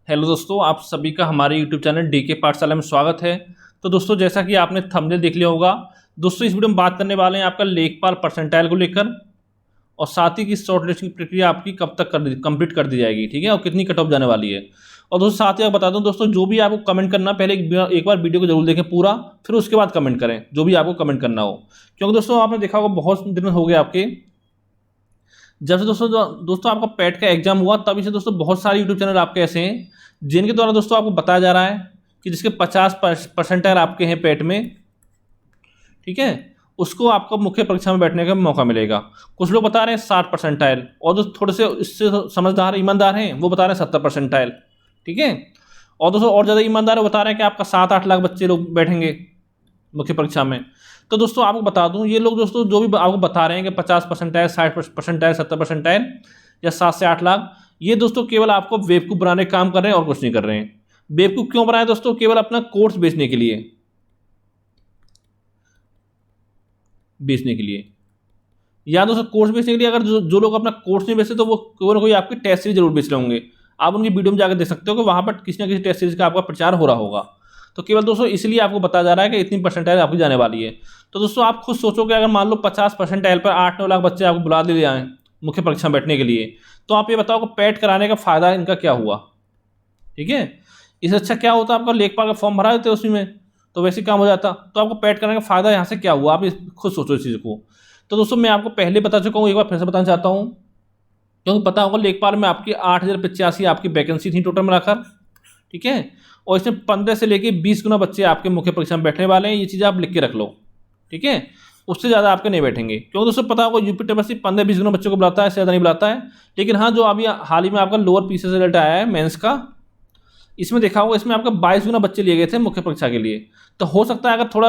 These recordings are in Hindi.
हेलो दोस्तों, आप सभी का हमारे यूट्यूब चैनल डीके पाठशाला में स्वागत है। तो दोस्तों, जैसा कि आपने थंबनेल देख लिया होगा, दोस्तों इस वीडियो में बात करने वाले हैं आपका लेखपाल परसेंटाइल को लेकर, और साथ ही की शॉर्ट लिस्टिंग प्रक्रिया आपकी कब तक कंप्लीट कर दी जाएगी, ठीक है, और कितनी कट ऑफ जाने वाली है। और दोस्तों साथ ही आप बता दूं दोस्तों, जो भी आपको कमेंट करना, पहले एक बार वीडियो को जरूर देखें पूरा, फिर उसके बाद कमेंट करें जो भी आपको कमेंट करना हो। क्योंकि दोस्तों आपने देखा होगा बहुत दिन हो गए आपके, जब से दोस्तों आपका पैट का एग्जाम हुआ तभी से दोस्तों बहुत सारे यूट्यूब चैनल आपके ऐसे हैं जिनके द्वारा दोस्तों आपको बताया जा रहा है कि जिसके 50% आपके हैं पैट में, ठीक है, उसको आपको मुख्य परीक्षा में बैठने का मौका मिलेगा। कुछ लोग बता रहे हैं 60%, और जो थोड़े से इससे समझदार ईमानदार हैं वो बता रहे हैं 70%, ठीक है। और दोस्तों और ज़्यादा ईमानदार वो बता रहे हैं कि आपका 7-8 लाख बच्चे लोग बैठेंगे मुख्य परीक्षा में। तो दोस्तों आपको बता दूं, ये लोग दोस्तों जो भी आपको बता रहे हैं कि 50%, 60%, 70% या 7 से 8 लाख, ये दोस्तों केवल आपको बेवकूफ़ बनाने का काम कर रहे हैं और कुछ नहीं कर रहे हैं। बेवकूफ़ क्यों बनाए दोस्तों? केवल अपना कोर्स बेचने के लिए या दोस्तों कोर्स बेचने के लिए। अगर जो लोग अपना कोर्स नहीं बेचते तो वो कोई ना कोई आपकी टेस्ट सीरीज जरूर बेच रहे होंगे। आप उनकी वीडियो में जाकर देख सकते हो कि वहाँ पर किसी न किसी टेस्ट सीरीज का आपका प्रचार हो रहा होगा। तो केवल दोस्तों इसलिए आपको बताया जा रहा है कि इतनी परसेंटाइल आपकी जाने वाली है। तो दोस्तों आप खुद सोचो कि अगर मान लो 50% पर 8-9 लाख बच्चे आपको बुला दिए जाएँ मुख्य परीक्षा में बैठने के लिए, तो आप ये बताओ कि पैट कराने का फ़ायदा इनका क्या हुआ, ठीक है। इससे अच्छा क्या होता, आपका लेखपाल का फॉर्म भरा देते उसी में, तो वैसे काम हो जाता। तो आपको पैट कराने का फ़ायदा यहाँ से क्या हुआ, आप खुद सोचो इस चीज़ को। तो दोस्तों मैं आपको पहले बता चुका हूँ, एक बार फिर से बताना चाहता हूँ, क्योंकि पता होगा लेखपाल में आपकी 8,085 आपकी वैकेंसी थी टोटल मिलाकर, ठीक है। और इसमें 15 से लेके 20 गुना बच्चे आपके मुख्य परीक्षा में बैठने वाले हैं। ये चीज़ आप लिख के रख लो, ठीक है। उससे ज़्यादा आपके नहीं बैठेंगे, क्योंकि दोस्तों पता होगा यूपी टेबल 15-20 गुना बच्चों को बुलाता है, इससे ज़्यादा नहीं बुलाता है। लेकिन हाँ, जो अभी हाल ही में आपका लोअर पीसी से रिजल्ट आया है मेंस का, इसमें देखा होगा, इसमें आपका 22 गुना बच्चे लिए गए थे मुख्य परीक्षा के लिए। तो हो सकता है अगर थोड़ा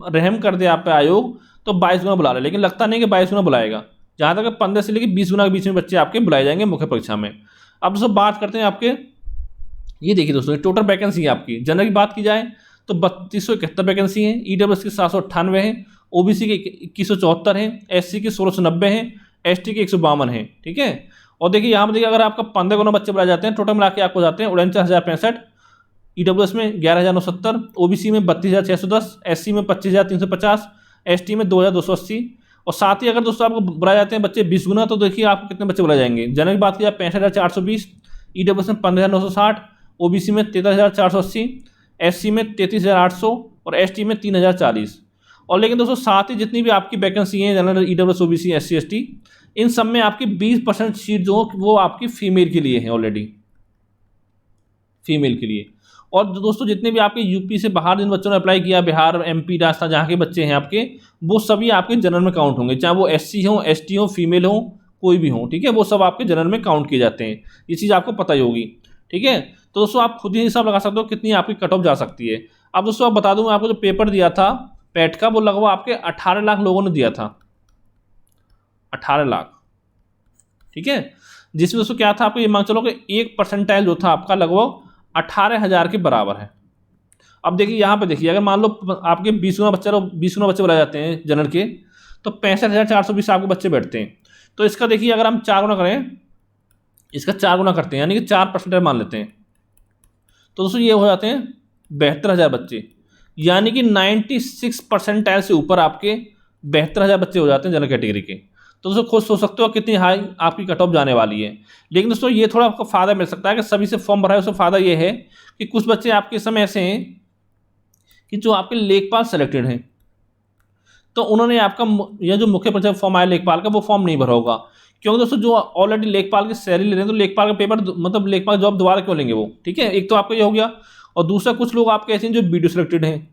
रहम कर दे आप पे आयोग तो 22 गुना बुला ले, लेकिन लगता नहीं कि 22 गुना बुलाएगा। जहाँ तक 15 से लेकर 20 गुना के बीच में बच्चे आपके बुलाए जाएंगे मुख्य परीक्षा में। अब दोस्तों बात करते हैं आपके, ये देखिए दोस्तों टोटल वैकेंसी है आपकी। जनरल की बात की जाए तो 3271 वैकेंसी है, ईडब्ल्यूएस की 798 है, ओबीसी के 2174 हैं, एससी के 1690 हैं, एसटी के 152 हैं, ठीक है। और देखिए यहाँ पर देखिए, अगर आपका 15 गुना बच्चे बुलाए जाते हैं, टोटल मिला के आपको जाते हैं 49,065, ईडब्ल्यूएस में 11,970, ओबीसी में 32,610, एससी में 25,350, एसटी में 2,280। और साथ ही अगर दोस्तों आपको बुलाए जाते हैं बच्चे 20 गुना, तो देखिए आपको कितने बच्चे बुलाए जाएंगे। जनरल की बात की जाए 65,420, ईडब्ल्यूएस में 15,960, ओबीसी में 13,480, एससी में 33,800 और एसटी में 3,040। और लेकिन दोस्तों साथ ही जितनी भी आपकी वैकेंसी हैं general, EWS, OBC, SC, ST, इन सब में आपकी 20% सीट जो वो आपकी फीमेल के लिए है, ऑलरेडी फीमेल के लिए। और दोस्तों जितने भी आपके यूपी से बाहर जिन बच्चों ने अप्लाई किया, बिहार, एमपी, राजस्थान, जहाँ के बच्चे हैं आपके, वो सभी आपके जनरल में काउंट होंगे, चाहे वो एससी हो, एसटी हो, फीमेल हो, कोई भी हो, ठीक है, वो सब आपके जनरल में काउंट किए जाते हैं। ये चीज़ आपको पता ही होगी, ठीक है। तो दोस्तों आप खुद ही हिसाब लगा सकते हो कितनी आपकी कट ऑफ जा सकती है। अब दोस्तों आप बता दूं, आपको जो पेपर दिया था पैट का, वो लगभग आपके 18 लाख लोगों ने दिया था, 18 लाख, ठीक है। जिसमें दोस्तों क्या था, आपको ये मान चलो कि 1% जो था आपका लगभग 18,000 के बराबर है। अब देखिए यहाँ पे देखिए, अगर मान लो आपके 20 गुना बच्चे बुलाए जाते हैं जनरल के, तो 65,420 आपके बच्चे बैठते हैं। तो इसका देखिए अगर हम 4 गुना करें, इसका 4 गुना करते हैं, यानी कि 4% मान लेते हैं, तो दोस्तों ये हो जाते हैं 72,000 बच्चे, यानी कि 96% से ऊपर आपके 72,000 बच्चे हो जाते हैं जनरल कैटेगरी के। तो दोस्तों खुद सोच सकते हो कितनी हाई आपकी कट ऑफ जाने वाली है। लेकिन दोस्तों ये थोड़ा आपको फ़ायदा मिल सकता है कि सभी से फॉर्म भरा है, उससे फ़ायदा ये है कि कुछ बच्चे आपके इस समय ऐसे हैं कि जो आपके लेखपाल सेलेक्टेड हैं, तो उन्होंने आपका यह जो मुख्य परीक्षा फॉर्म आया लेखपाल का, वो फॉर्म नहीं भरा होगा। क्योंकि दोस्तों जो ऑलरेडी लेखपाल की सैलरी ले रहे हैं, तो लेखपाल का पेपर मतलब लेखपाल जॉब दोबारा क्यों लेंगे वो, ठीक है। एक तो आपका ये हो गया, और दूसरा कुछ लोग आपके ऐसे हैं जो बीडीओ सेलेक्टेड हैं,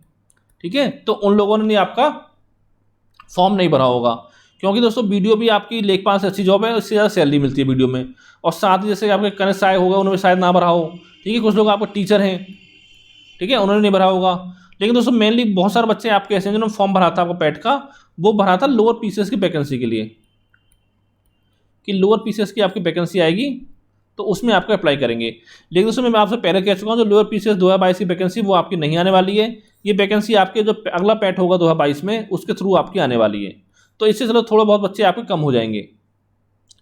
ठीक है, तो उन लोगों ने आपका फॉर्म नहीं भरा होगा। क्योंकि दोस्तों बीडीओ भी आपकी लेखपाल से अच्छी जॉब है, इससे ज़्यादा सैलरी मिलती है बीडीओ में। और साथ ही जैसे आपके कनिष्ठ सहायक होगा, उन्होंने शायद ना भरा हो, ठीक है। कुछ लोग आपके टीचर हैं, ठीक है, उन्होंने नहीं भरा होगा। लेकिन दोस्तों मेनली बहुत सारे बच्चे आपके ऐसे हैं जिन्होंने फॉर्म भरा था आपको पैट का, वो भरा था लोअर पीसीएस की वैकेंसी के लिए, कि लोअर पीसीएस की आपकी वैकेंसी आएगी तो उसमें आपको अप्लाई करेंगे। लेकिन दोस्तों मैं आपसे पहले कह चुका हूँ, जो लोअर पीसीएस 2022 की वैकेंसी वो आपकी नहीं आने वाली है। ये वैकेंसी आपके जो अगला पैट होगा 2022 में, उसके थ्रू आपकी आने वाली है। तो इससे चलो थोड़ा बहुत बच्चे आपके कम हो जाएंगे,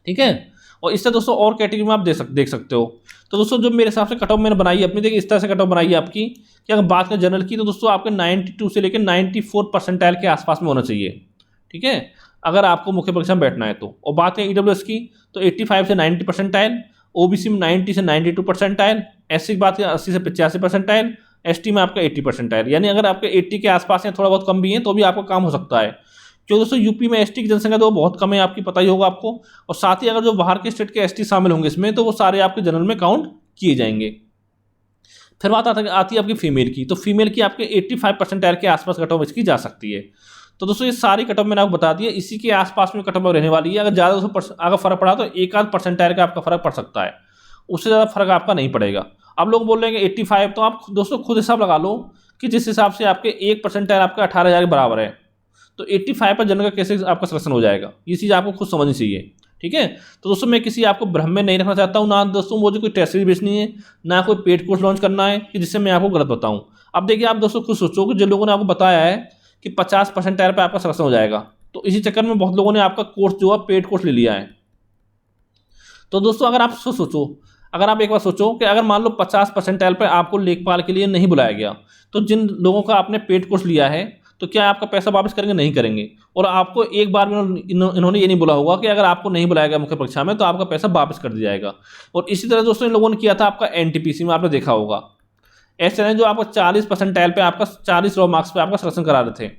ठीक है। और इससे दोस्तों और कैटेगरी में आप देख सकते हो। तो दोस्तों जो मेरे हिसाब से कट ऑफ मैंने बनाई है अपनी, देखिए इस तरह से कट ऑफ बनाई है आपकी कि अगर बात करें जनरल की तो दोस्तों आपके 92 से लेकर 94 परसेंटाइल के आसपास में होना चाहिए, ठीक है, अगर आपको मुख्य परीक्षा में बैठना है तो। और बात करें ईडब्ल्यूएस की तो 85 से 90 परसेंटाइल, ओबीसी में 90 से 92 परसेंटाइल, एससी की बात करें 80 से 85 परसेंटाइल, एसटी में आपका 80 परसेंटाइल, यानी अगर आपके 80 के आसपास हैं, थोड़ा बहुत कम भी है तो भी आपका काम हो सकता है। क्योंकि दोस्तों यूपी में एसटी की जनसंख्या तो बहुत कम है, आपकी पता ही होगा आपको, और साथ ही अगर जो बाहर के स्टेट के एसटी शामिल होंगे इसमें तो वो सारे आपके जनरल में काउंट किए जाएंगे। फिर बात आती है आपकी फीमेल की, तो फीमेल की आपके 85 परसेंटाइल के आसपास कट ऑफ इसकी जा सकती है। तो दोस्तों ये सारी कट ऑफ मैंने आपको बता दी है, इसी के आसपास में कट ऑफ रहने वाली है। अगर ज़्यादा दोस्तों अगर फर्क पड़ा तो एक आध परसेंटाइल का आपका फर्क पड़ सकता है, उससे ज़्यादा फर्क आपका नहीं पड़ेगा। अब लोग बोल रहे हैं कि 85, तो आप दोस्तों खुद हिसाब लगा लो कि जिस हिसाब से आपके 1 परसेंटाइल आपका 18,000 के बराबर है, तो 85 पर जनरल का कैसे आपका सिलेक्शन हो जाएगा, ये चीज़ आपको खुद समझनी चाहिए, ठीक है। तो दोस्तों मैं किसी आपको भ्रम में नहीं रखना चाहता हूँ, ना दोस्तों मुझे कोई टेस्ट सीरीज बेचनी है, ना कोई पेड कोर्स लॉन्च करना है कि जिससे मैं आपको गलत बताऊँ। अब देखिए आप दोस्तों खुद सोचो कि जिन लोगों ने आपको बताया है कि 50 परसेंटाइल पर आपका सिलेक्शन हो जाएगा, तो इसी चक्कर में बहुत लोगों ने आपका कोर्स जो है पेड कोर्स ले लिया है। तो दोस्तों अगर आप सोचो, अगर आप एक बार सोचो कि अगर मान लो 50 परसेंटाइल पर आपको लेखपाल के लिए नहीं बुलाया गया, तो जिन लोगों का आपने पेड कोर्स लिया है तो क्या आपका पैसा वापस करेंगे? नहीं करेंगे। और आपको एक बार में इन्होंने ये नहीं बोला होगा कि अगर आपको नहीं बुलाया गया मुख्य परीक्षा में तो आपका पैसा वापस कर दिया जाएगा। और इसी तरह दोस्तों इन लोगों ने किया था आपका एनटीपीसी में, आपने देखा होगा ऐसे जो आपका 40 परसेंटाइल पे आपका 40 रॉ मार्क्स पे आपका सिलेक्शन करा रहे थे,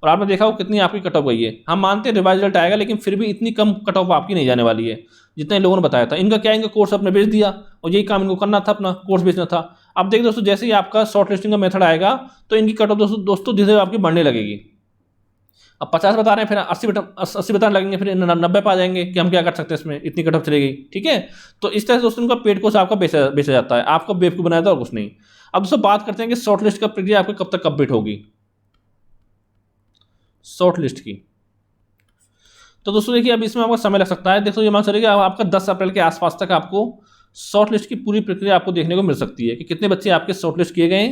और आपने देखा हो कितनी आपकी कट ऑफ गई है। हम मानते हैं रिवाइज रिजल्ट आएगा, लेकिन फिर भी इतनी कम कट ऑफ आपकी नहीं जाने वाली है जितना इन लोगों ने बताया था। इनका क्या, इनका कोर्स अपने बेच दिया और यही काम इनको करना था, अपना कोर्स बेचना था। अब देखिए दोस्तों जैसे ही आपका शॉर्ट लिस्टिंग का मेथड आएगा तो इनकी कट ऑफ दोस्तों धीरे धीरे आपकी बढ़ने लगेगी। अब 50 बता रहे हैं, फिर 80 बताने लगेंगे, फिर 90 पे आ जाएंगे कि हम क्या कर सकते हैं इसमें, इतनी कट ऑफ चलेगी, ठीक है। तो इस तरह से दोस्तों उनका पेड कोर्स आपका बेचा जाता है, आपको बेवकूफ़ बनाया था और कुछ नहीं। अब दोस्तों बात करते हैं कि शॉर्ट लिस्ट का प्रक्रिया आपकी कब तक कंप्लीट होगी, शॉर्ट लिस्ट की। तो दोस्तों देखिए अब इसमें आपका समय लग सकता है। देखो ये मान चलिए आपका 10 अप्रैल के आसपास तक आपको शॉर्ट लिस्ट की पूरी प्रक्रिया आपको देखने को मिल सकती है कि कितने बच्चे आपके शॉर्ट लिस्ट किए गए हैं,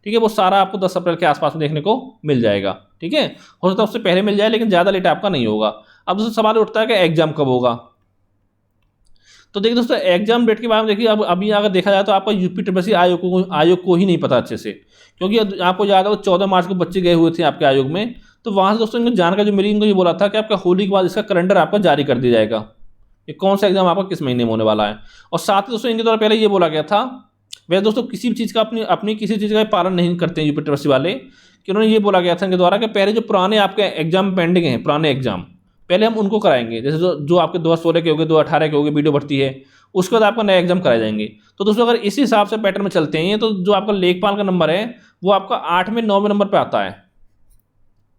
ठीक है। वो सारा आपको 10 अप्रैल के आसपास में देखने को मिल जाएगा, ठीक है। हो सकता है उससे पहले मिल जाए, लेकिन ज़्यादा लेट आपका नहीं होगा। अब दोस्तों सवाल उठता है कि एग्जाम कब होगा। तो देखिए दोस्तों एग्जाम डेट के बारे में देखिए अब अभी अगर देखा जाए तो आपका यूपी आयोग को ही नहीं पता अच्छे से, क्योंकि आपको याद है 14 मार्च को बच्चे गए हुए थे आपके आयोग में। तो वहाँ से दोस्तों इनको जानकारी जो मिली, इनको ये बोला था कि आपका होली के बाद इसका कैलेंडर आपका जारी कर दिया जाएगा कि कौन सा एग्जाम आपका किस महीने में होने वाला है। और साथ ही दोस्तों इनके द्वारा पहले ये बोला गया था, वैसे दोस्तों किसी भी चीज़ का अपनी किसी चीज़ का पालन नहीं करते हैं यूपी वाले, कि उन्होंने ये बोला गया था इनके द्वारा कि पहले जो पुराने आपके एग्जाम पेंडिंग हैं, पुराने एग्जाम पहले हम उनको कराएंगे। जैसे जो आपके 2016 के हो गए, 2018 के हो गए, वीडियो भर्ती है, उसके बाद आपका नया एग्जाम कराए जाएंगे। तो दोस्तों अगर इसी हिसाब से पैटर्न में चलते हैं तो जो आपका लेखपाल का नंबर है वो आपका 8वें 9वें नंबर पर आता है,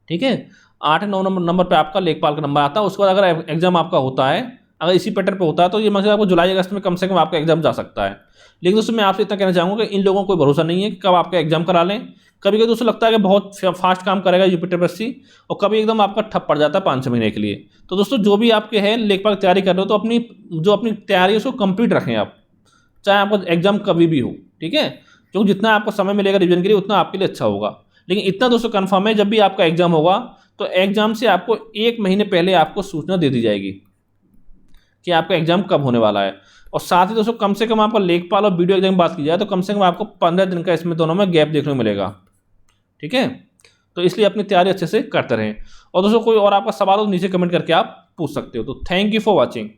ठीक है। 8-9 नंबर पे आपका लेखपाल का नंबर आता है। उसके बाद अगर एग्जाम आपका होता है, अगर इसी पैटर्न पे होता है तो ये मतलब आपको जुलाई अगस्त में कम से कम आपका एग्जाम जा सकता है। लेकिन दोस्तों मैं आपसे इतना कहना चाहूँगा कि इन लोगों को कोई भरोसा नहीं है कि कब आपका एग्जाम करा लें। कभी कभी दोस्तों लगता है कि बहुत फास्ट काम करेगा यूपी, और कभी एकदम आपका ठप पड़ जाता है 5-6 महीने के लिए। तो दोस्तों जो भी आपके हैं लेखपाल की तैयारी कर रहे हो तो अपनी तैयारी है उसको कंप्लीट रखें आप, चाहे आपका एग्जाम कभी भी हो, ठीक है। क्योंकि जितना आपको समय मिलेगा रिवीजन के लिए उतना आपके लिए अच्छा होगा। लेकिन इतना दोस्तों कन्फर्म है जब भी आपका एग्जाम होगा तो एग्जाम से आपको 1 महीने पहले आपको सूचना दे दी जाएगी कि आपका एग्जाम कब होने वाला है। और साथ ही दोस्तों कम से कम आपका लेखपाल और वीडियो एग्जाम की बात की जाए तो कम से कम आपको 15 दिन का इसमें दोनों में गैप देखने को मिलेगा, ठीक है। तो इसलिए अपनी तैयारी अच्छे से करते रहें। और दोस्तों कोई और आपका सवाल हो तो नीचे कमेंट करके आप पूछ सकते हो। तो थैंक यू फॉर वॉचिंग।